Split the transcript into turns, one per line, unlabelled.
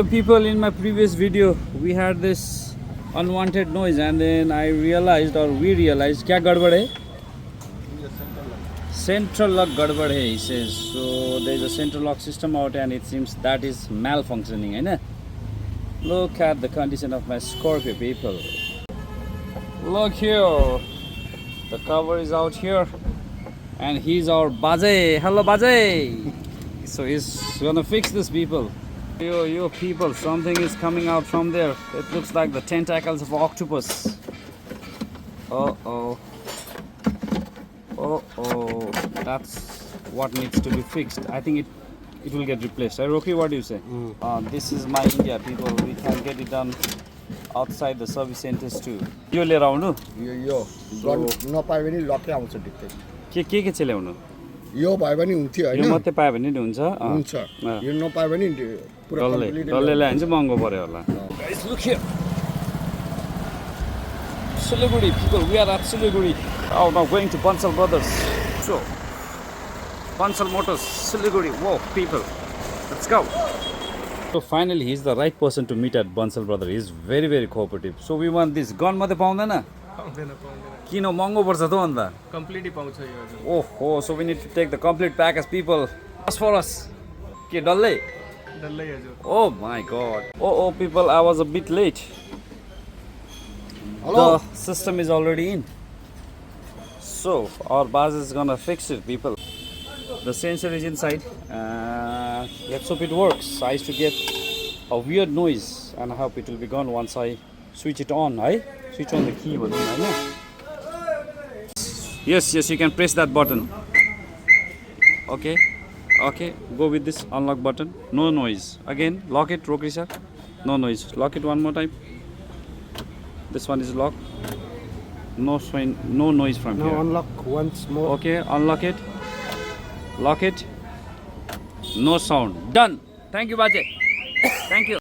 People, in my previous video we had this unwanted noise and then I realized, or we realized, kya gadbad hai? Central lock gadbad hai, he says. So there is a central lock system out and it seems that is malfunctioning, hai na? Look at the condition of my Scorpio, people. Look here, the cover is out here and he's our Baje. Hello Baje. So he's gonna fix this, people. Yo people, something is coming out from there. It looks like the tentacles of octopus. Uh-oh. Uh-oh. That's what needs to be fixed. I think it will get replaced. Rocky, what do you say? This is my India, people. We can get it done outside the service centers too. Yo le raunu?
Yo. No पाए भने लकै आउँछ ढिक्कै.
के चाहिँ ल्याउनु?
यो भयो भने हुन्थ्यो हैन?
यो मात्रै पाए भने नि हुन्छ?
हुन्छ. यो नपाए भने पुरा कम्प्लिट
डल्ले ल्यायो भने चाहिँ महँगो पर्यो होला. Guys, look here. Siliguri, people, we are at Siliguri. Oh, now going to Bansal Brothers. So, Bansal Motors, Siliguri. Whoa, people, let's go. So finally, he's the right person to meet at Bansal Brothers. He's very, very cooperative. So we want this. Gun मात्रै पाउँदैन? किन महँगो पर्छ त अन्त?
Completely पाउँछ यो हजुर.
Oh, so we need to take the complete package, people. Just for us. के डल्लै?
डल्लै हजुर.
Oh my god. Oh, people, I was a bit late.
Hello.
The system is already in. So our boss is gonna fix it, people. The sensor is inside. Let's hope it works. I used to get a weird noise and I hope it will be gone once I switch it on. Switch on the key button. Yes, you can press that button. Okay, go with this unlock button. No noise. Again, lock it, Rokri sir. No noise. Lock it one more time. This one is locked. No noise from here.
Now unlock once more.
Okay, unlock it. Lock it. No sound. Done. Thank you, Baje. Thank you.